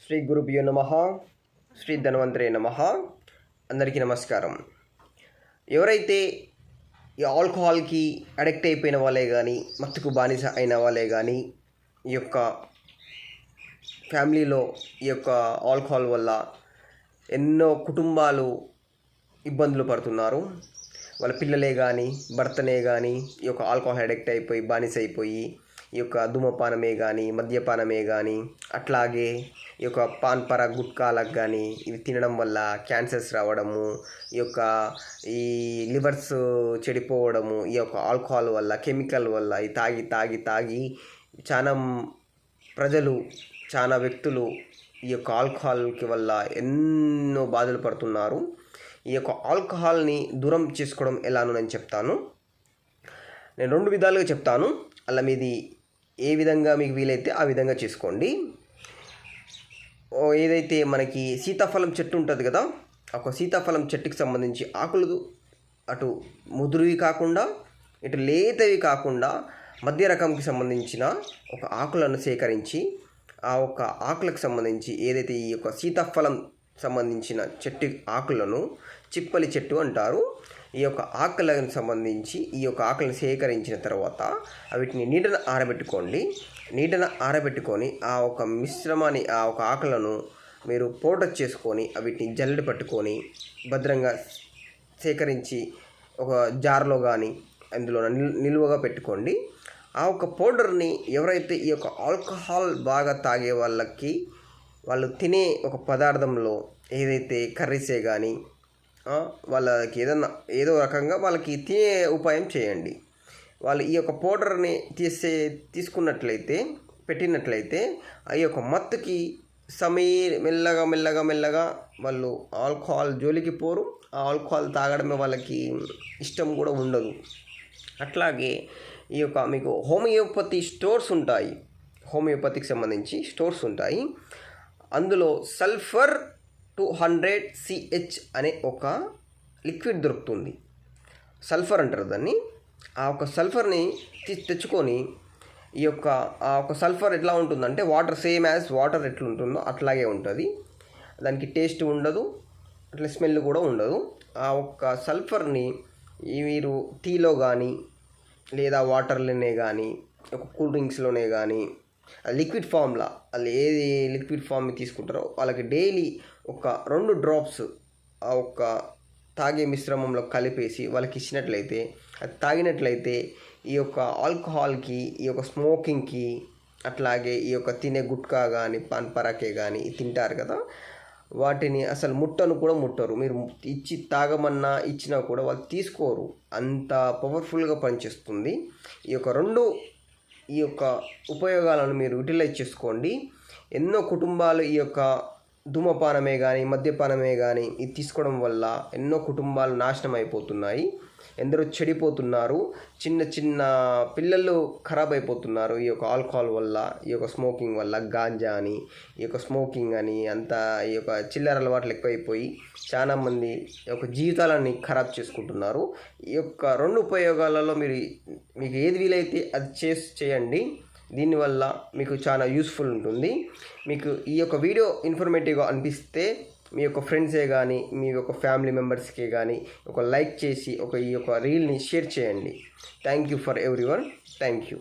శ్రీ గురుభ్యో నమః. శ్రీ ధన్వంతరే నమః. అందరికీ నమస్కారం. ఎవరైతే ఈ ఆల్కహాల్కి అడిక్ట్ అయిపోయిన వాళ్ళే కానీ, మత్తుకు బానిస అయిన వాళ్ళే కానీ, ఈ యొక్క ఫ్యామిలీలో ఈ యొక్క ఆల్కహాల్ వల్ల ఎన్నో కుటుంబాలు ఇబ్బందులు పడుతున్నారు. వాళ్ళ పిల్లలే కానీ, భర్తనే కానీ ఈ యొక్క ఆల్కహాల్ అడిక్ట్ అయిపోయి బానిస అయిపోయి ఈ యొక్క ధూమపానమే కానీ, మద్యపానమే కానీ, అట్లాగే ఈ యొక్క పాన్ పరాగ్ గుట్కాలకు కానీ ఇవి తినడం వల్ల క్యాన్సర్స్ రావడము, ఈ లివర్స్ చెడిపోవడము, ఈ యొక్క ఆల్కహాల్ వల్ల, కెమికల్ వల్ల ఈ తాగి చాలా ప్రజలు, చాలా వ్యక్తులు ఈ యొక్క ఆల్కహాల్కి వల్ల ఎన్నో బాధలు పడుతున్నారు. ఈ యొక్క ఆల్కహాల్ని దూరం చేసుకోవడం ఎలానో నేను చెప్తాను. నేను 2 విధాలుగా చెప్తాను. అలా మీది ఏ విధంగా మీకు వీలైతే ఆ విధంగా చేసుకోండి. ఏదైతే మనకి సీతాఫలం చెట్టు ఉంటుంది కదా, ఒక సీతాఫలం చెట్టుకి సంబంధించి ఆకులు అటు ముదురువి కాకుండా ఇటు లేతవి కాకుండా మధ్య రకంకి సంబంధించిన ఒక ఆకులను సేకరించి ఆ ఒక ఆకులకు సంబంధించి ఏదైతే ఈ యొక్క సీతాఫలం సంబంధించిన చెట్టు ఆకులను చిప్పలి చెట్టు అంటారు. ఈ యొక్క ఆకులకు సంబంధించి ఈ యొక్క ఆకులను సేకరించిన తర్వాత వీటిని నీడన ఆరబెట్టుకోండి. నీడన ఆరబెట్టుకొని ఆ ఒక మిశ్రమాన్ని, ఆ ఒక ఆకులను మీరు పౌడర్ చేసుకొని వీటిని జల్లెడ పట్టుకొని భద్రంగా సేకరించి ఒక జార్లో కానీ అందులో నిల్వగా పెట్టుకోండి. ఆ ఒక పౌడర్ని ఎవరైతే ఈ యొక్క ఆల్కహాల్ బాగా తాగే వాళ్ళకి వాళ్ళు తినే ఒక పదార్థంలో ఏదైతే కర్రీసే కానీ వాళ్ళకి ఏదో రకంగా వాళ్ళకి తినే ఉపాయం చేయండి. వాళ్ళు ఈ యొక్క పౌడర్ని తీసుకున్నట్లయితే, పెట్టినట్లయితే ఆ యొక్క మత్తుకి మెల్లగా వాళ్ళు ఆల్కహాల్ జోలికి పోరు. ఆ ఆల్కహాల్ తాగడమే వాళ్ళకి ఇష్టం కూడా ఉండదు. అట్లాగే ఈ యొక్క మీకు హోమియోపతి స్టోర్స్ ఉంటాయి, హోమియోపతికి సంబంధించి స్టోర్స్ ఉంటాయి. అందులో సల్ఫర్ 200 CH అనే ఒక లిక్విడ్ దొరుకుతుంది. సల్ఫర్ అంటారు దాన్ని. ఆ ఒక సల్ఫర్ని తెచ్చుకొని ఆ ఒక సల్ఫర్ ఎట్లా ఉంటుందంటే వాటర్, సేమ్ యాజ్ వాటర్ ఎట్లా ఉంటుందో అట్లాగే ఉంటుంది. దానికి టేస్ట్ ఉండదు, అట్లా స్మెల్ కూడా ఉండదు. ఆ ఒక్క సల్ఫర్ని మీరు టీలో కానీ లేదా వాటర్లోనే కానీ, ఒక కూల్ డ్రింక్స్లోనే కానీ, లిక్విడ్ ఫామ్లా వాళ్ళు ఏది లిక్విడ్ ఫామ్ తీసుకుంటారో వాళ్ళకి డైలీ ఒక 2 డ్రాప్స్ ఆ ఒక్క తాగే మిశ్రమంలో కలిపేసి వాళ్ళకి ఇచ్చినట్లయితే, అది తాగినట్లయితే ఈ యొక్క ఆల్కహాల్కి, ఈ యొక్క స్మోకింగ్కి, అట్లాగే ఈ యొక్క తినే గుట్కా కానీ, పాన్ పరాకే కానీ తింటారు కదా, వాటిని అసలు ముట్టరు. మీరు తాగమన్నా ఇచ్చినా కూడా వాళ్ళు తీసుకోరు. అంత పవర్ఫుల్గా పనిచేస్తుంది. ఈ యొక్క ఉపయోగాలను మీరు యూటిలైజ్ చేసుకోండి. ఎన్నో కుటుంబాలు ఈ యొక్క ధూమపానమే కానీ, మద్యపానమే కానీ ఇది తీసుకోవడం వల్ల ఎన్నో కుటుంబాలు నాశనం అయిపోతున్నాయి. ఎందరో చెడిపోతున్నారు. చిన్న పిల్లలు ఖరాబ్ అయిపోతున్నారు ఈ యొక్క ఆల్కహాల్ వల్ల, ఈ యొక్క స్మోకింగ్ వల్ల. గాంజా అని, ఈ యొక్క స్మోకింగ్ అని, అంతా ఈ యొక్క చిల్లర అలవాట్లు ఎక్కువైపోయి చాలామంది యొక్క జీవితాలని ఖరాబ్ చేసుకుంటున్నారు. ఈ యొక్క 2 ఉపయోగాలలో మీకు ఏది వీలైతే అది చేయండి. దీనివల్ల మీకు చాలా యూస్ఫుల్ ఉంటుంది. మీకు ఈ యొక్క వీడియో ఇన్ఫర్మేటివ్గా అనిపిస్తే మీ యొక్క ఫ్రెండ్సే కానీ, మీ యొక్క ఫ్యామిలీ మెంబర్స్కే కానీ ఒక లైక్ చేసి ఈ యొక్క రీల్ని షేర్ చేయండి. Thank you for everyone. Thank you.